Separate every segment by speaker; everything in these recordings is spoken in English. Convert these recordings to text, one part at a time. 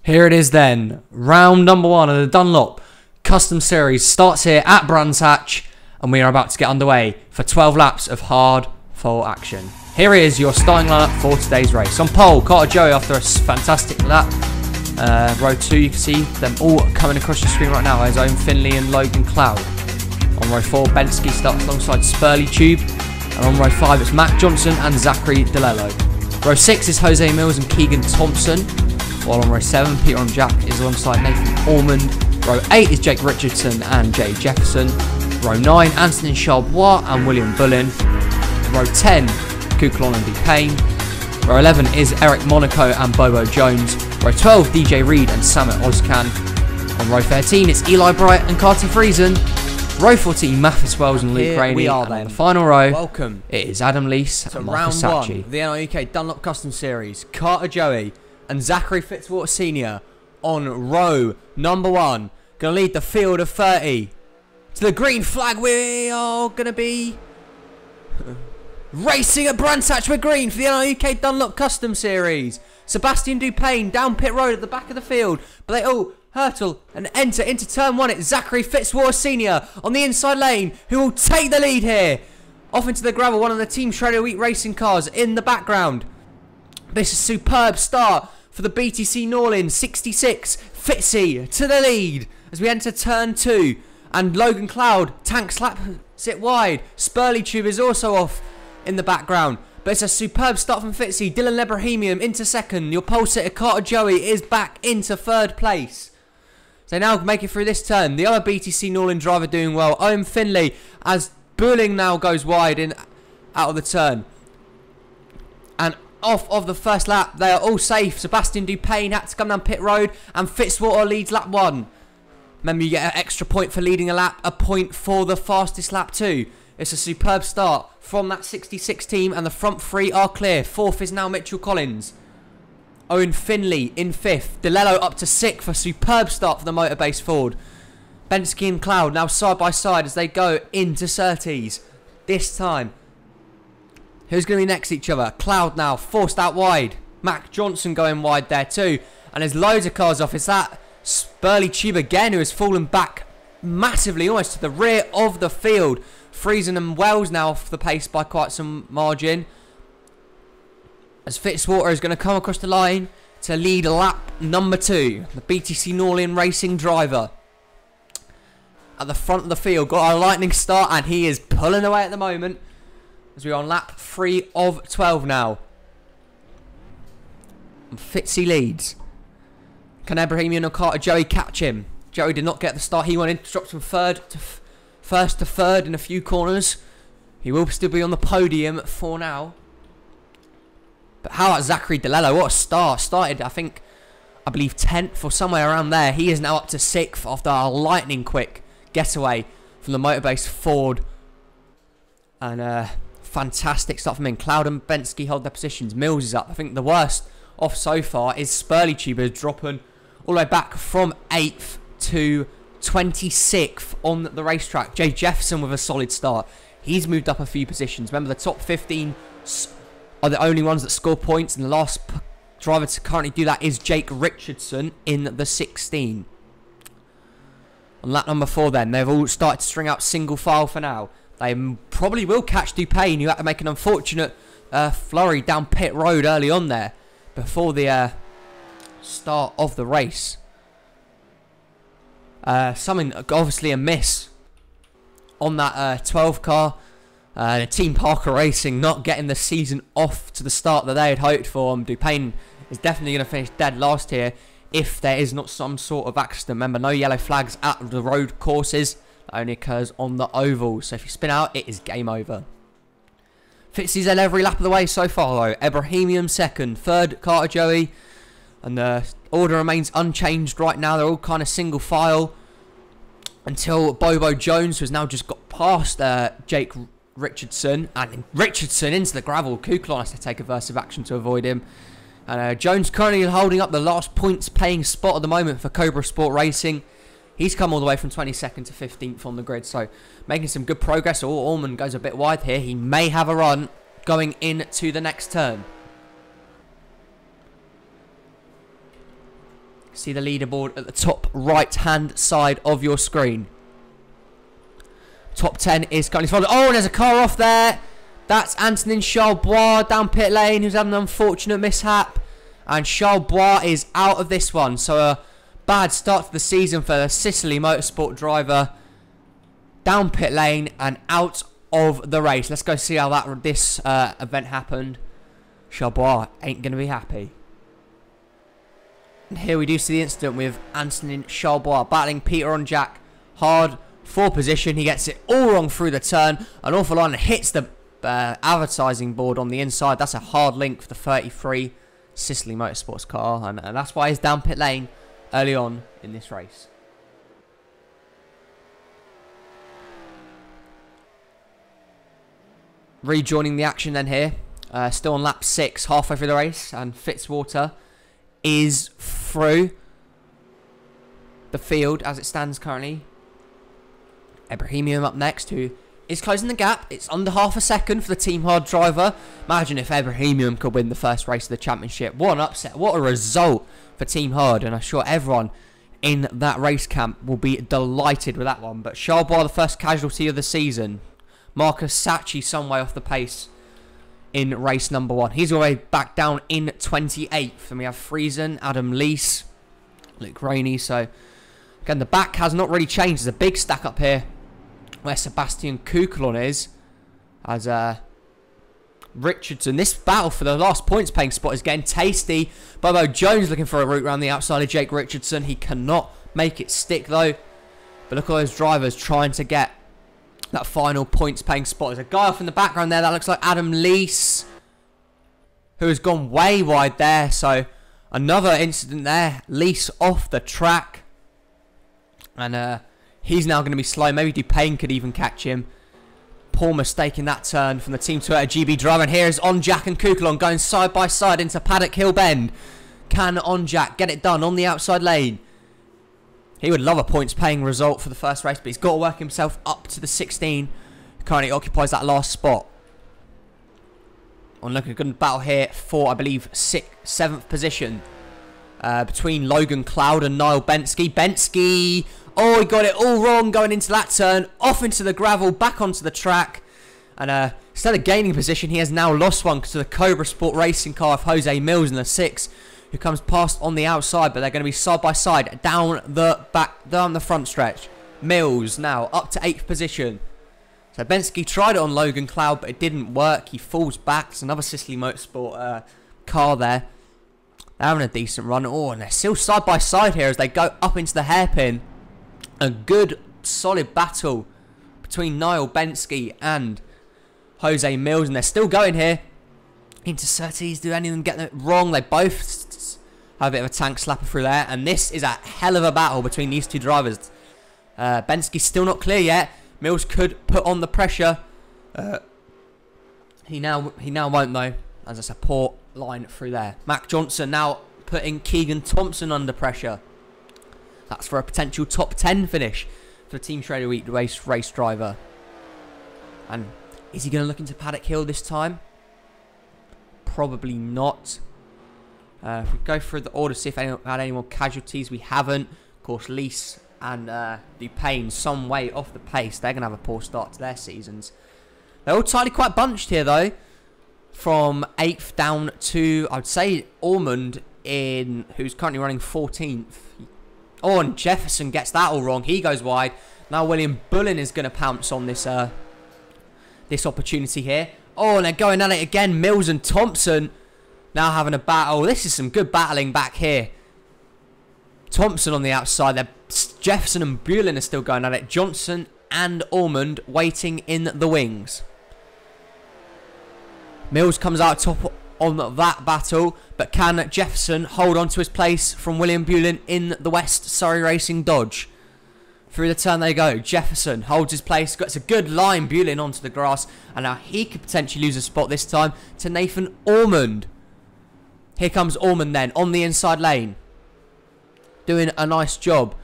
Speaker 1: Here it is then. Round number 1 of the Dunlop Custom Series starts here at Brands Hatch, and we are about to get underway for 12 laps of hard full action. Here is your starting lineup for today's race. On pole, Carter Joey after a fantastic lap. Row 2, you can see them all coming across your screen right now. His own Finley and Logan Cloud. On row 4, Bensky starts alongside Spurley Tube. And on row 5, it's Matt Johnson and Zachary DeLello. Row 6 is Jose Mills and Keegan Thompson. While on row 7, Peter and Jack is alongside Nathan Ormond. Row 8 is Jake Richardson and Jay Jefferson. Row 9, Anthony Charbois and William Bullen. Row 10, Kuklon and DePayne. Row 11 is Eric Monaco and Bobo Jones. Row 12, DJ Reed and Samet Ozcan. On row 13, it's Eli Bright and Carter Friesen. Row 14, Mathis Wells and Luke Rainey.
Speaker 2: We are
Speaker 1: and
Speaker 2: then.
Speaker 1: on the final row,
Speaker 2: Welcome.
Speaker 1: It is Adam Leese
Speaker 2: to
Speaker 1: and
Speaker 2: round
Speaker 1: Marcus
Speaker 2: 1
Speaker 1: Sachi.
Speaker 2: of the NRUK Dunlop Custom Series. Carter Joey and Zachary Fitzwater Sr. on row number 1. Going to lead the field of 30. To the green flag, we are going to be racing at Brands Hatch with green for the NRUK Dunlop Custom Series. Sebastian Dupayne down pit road at the back of the field, but they all hurtle and enter into turn 1. It's Zachary Fitzwater Sr. on the inside lane who will take the lead here. Off into the gravel, one of the Team Shredder Wheat racing cars in the background. This is a superb start for the BTC Norlin 66. Fitzy to the lead as we enter turn 2. And Logan Cloud tank slaps it wide. Spurley Tube is also off in the background. But it's a superb start from Fitzy. Dylan Lebrahimium into second. Your pole sitter Carter Joey is back into third place. So now make it through this turn. The other BTC Norlin driver doing well. Owen Finley as Bulling now goes wide in out of the turn. And off of the first lap, they are all safe. Sebastian Dupayne had to come down pit road, and Fitzwater leads lap 1. Remember, you get an extra point for leading a lap, a point for the fastest lap too. It's a superb start from that 66 team, and the front 3 are clear. 4th is now Mitchell Collins. Owen Finley in 5th. DeLello up to 6th. A superb start for the Motorbase Ford. Bensky and Cloud now side by side as they go into Surtees. This time, who's going to be next to each other? Cloud now forced out wide. Mac Johnson going wide there too. And there's loads of cars off. It's that Spurley Tube again who has fallen back massively, almost to the rear of the field. Friesen and Wells now off the pace by quite some margin. As Fitzwater is going to come across the line to lead lap number 2. The BTC Norlin racing driver. At the front of the field, got a lightning start, and he is pulling away at the moment. As we're on lap 3 of 12 now. And Fitzy leads. Can Abrahamian or Carter Joey catch him? Joey did not get the start he wanted. Drops from first to third in a few corners. He will still be on the podium for now. But how about Zachary DeLello? What a start. Started, I believe 10th or somewhere around there. He is now up to 6th after a lightning quick getaway from the Motorbase Ford. And fantastic start from him. Cloud and Bensky hold their positions. Mills is up. I think the worst off so far is Spurley Tube dropping all the way back from 8th to 26th on the racetrack. Jay Jefferson with a solid start. He's moved up a few positions. Remember, the top 15 are the only ones that score points, and the last driver to currently do that is Jake Richardson in the 16. On lap number 4 then, they've all started to string out single file for now. They probably will catch Dupayne, who had to make an unfortunate flurry down pit road early on there before the start of the race. Something, obviously a miss on that 12 car. Team Parker Racing not getting the season off to the start that they had hoped for. Dupayne is definitely going to finish dead last here if there is not some sort of accident. Remember, no yellow flags at the road courses. That only occurs on the oval. So if you spin out, it is game over. Fitzy's led every lap of the way so far though. Ebrahimium second, third Carter Joey. And the order remains unchanged right now. They're all kind of single file until Bobo Jones, who's now just got past Jake Richardson. And Richardson into the gravel. Kuklon has to take aversive action to avoid him. And Jones currently holding up the last points paying spot at the moment for Cobra Sport Racing. He's come all the way from 22nd to 15th on the grid. So making some good progress. Ormond goes a bit wide here. He may have a run going into the next turn. See the leaderboard at the top right-hand side of your screen. Top 10 is currently followed. Oh, and there's a car off there. That's Antonin Charlebois down pit lane, who's had an unfortunate mishap. And Charlebois is out of this one. So a bad start to the season for the Sicily Motorsport driver. Down pit lane and out of the race. Let's go see how this event happened. Charlebois ain't going to be happy. And here we do see the incident with Antonin Charlebois battling Peter Onjak hard for position. He gets it all wrong through the turn. An awful lot and hits the advertising board on the inside. That's a hard link for the 33 Sicily Motorsports car. And that's why he's down pit lane early on in this race. Rejoining the action then here. Still on lap 6, halfway through the race. And Fitzwater is through the field as it stands currently. Ibrahimian up next, who is closing the gap. It's under half a second for the Team Hard driver. Imagine if Ibrahimian could win the first race of the championship. What an upset. What a result for Team Hard. And I'm sure everyone in that race camp will be delighted with that one. But Charlebois, the first casualty of the season. Marcus Sacchi some way off the pace in race number 1. He's already back down in 28th. And we have Friesen, Adam Lees, Luke Rainey. So, again, the back has not really changed. There's a big stack up here where Sebastian Kukulon is. As Richardson. This battle for the last points paying spot is getting tasty. Bobo Jones looking for a route around the outside of Jake Richardson. He cannot make it stick though. But look at those drivers trying to get that final points paying spot. There's a guy off in the background there that looks like Adam Lees, who has gone way wide there. So another incident there. Lees off the track. And he's now going to be slow. Maybe Dupain could even catch him. Poor mistake in that turn from the Team Toyota GB driver. And here is Onjak and Kukulon going side by side into Paddock Hill Bend. Can Onjak get it done on the outside lane? He would love a points paying result for the first race, but he's got to work himself up to the 16. Currently occupies that last spot. On looking a good battle here for, I believe, 7th position. Between Logan Cloud and Niall Bensky. Bensky, oh, he got it all wrong going into that turn. Off into the gravel, back onto the track. And instead of gaining position, he has now lost one to the Cobra Sport racing car of Jose Mills in the 6, who comes past on the outside, but they're going to be side by side down the front stretch. Mills now up to 8th position. So Bensky tried it on Logan Cloud, but it didn't work. He falls back. It's another Sicily Motorsport car there. They're having a decent run. Oh, and they're still side by side here as they go up into the hairpin. A good, solid battle between Niall Bensky and Jose Mills, and they're still going here. Into Surtees, do any of them get it wrong? They both have a bit of a tank slapper through there, and this is a hell of a battle between these two drivers. Bensky's still not clear yet. Mills could put on the pressure. He now won't though, as it's a poor line through there. Mac Johnson now putting Keegan Thompson under pressure. That's for a potential top 10 finish for the Team Trader Week race driver. And is he going to look into Paddock Hill this time? Probably not. If we go through the order, see if anyone had any more casualties. We haven't. Of course, Lees and Dupain some way off the pace. They're going to have a poor start to their seasons. They're all tightly quite bunched here, though. From 8th down to, I would say, Ormond, who's currently running 14th. Oh, and Jefferson gets that all wrong. He goes wide. Now William Bullen is going to pounce on this this opportunity here. Oh, and they're going at it again. Mills and Thompson now having a battle. This is some good battling back here. Thompson on the outside. Jefferson and Bullen are still going at it. Johnson and Ormond waiting in the wings. Mills comes out top on that battle, but can Jefferson hold on to his place from William Bullen in the West Surrey Racing Dodge? Through the turn they go. Jefferson holds his place, gets a good line, Bullen onto the grass, and now he could potentially lose a spot this time to Nathan Ormond. Here comes Ormond then on the inside lane, doing a nice job.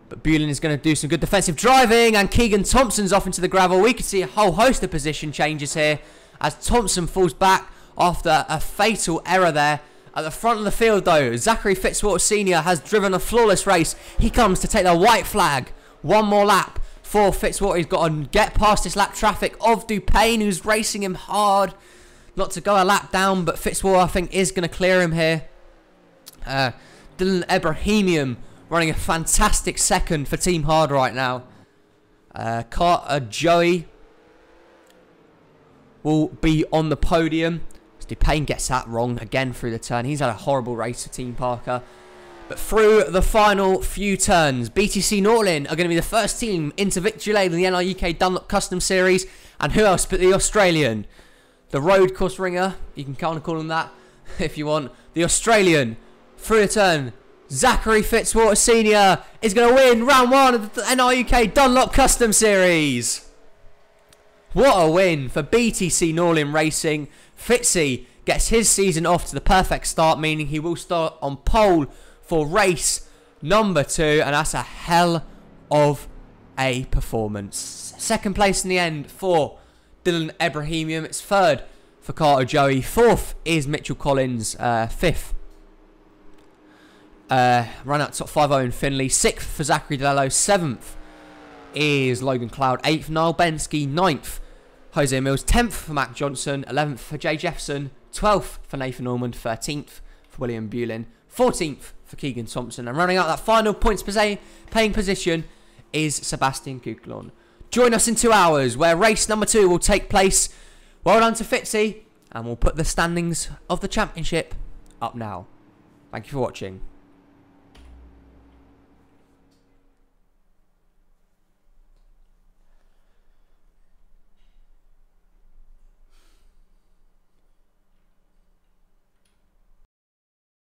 Speaker 2: But Bullen is going to do some good defensive driving, and Keegan Thompson's off into the gravel. We could see a whole host of position changes here as Thompson falls back after a fatal error there At the front of the field, though, Zachary Fitzwater Sr. has driven a flawless race. He comes to take the white flag. One more lap for Fitzwater. He's got to get past this lap traffic of Dupain, who's racing him hard. Not to go a lap down, but Fitzwater, I think, is going to clear him here. Dylan Ebrahimian running a fantastic second for Team Hard right now. Carter Joey will be on the podium. Dupain gets that wrong again through the turn. He's had a horrible race for Team Parker. But through the final few turns, BTC Norlin are going to be the first team into victory lane in the NRUK Dunlop Custom Series. And who else but the Australian? The road course ringer, you can kind of call him that if you want. The Australian, through the turn, Zachary Fitzwater Sr. is going to win round 1 of the NRUK Dunlop Custom Series. What a win for BTC Norlin Racing. Fitzy gets his season off to the perfect start, meaning he will start on pole for race number 2, and that's a hell of a performance. Second place in the end for Dylan Ebrahimian. It's third for Carter Joey. Fourth is Mitchell Collins. Fifth, ran out top 5-0 in Finley. Sixth for Zachary DeLello. Seventh is Logan Cloud. Eighth, Niall Bensky. Ninth, Jose Mills. 10th for Mac Johnson. 11th for Jay Jefferson. 12th for Nathan Norman. 13th for William Bulin. 14th for Keegan Thompson. And running out that final points paying position is Sebastian Kuklon. Join us in 2 hours where race number 2 will take place. Well done to Fitzy, and we'll put the standings of the championship up now. Thank you for watching.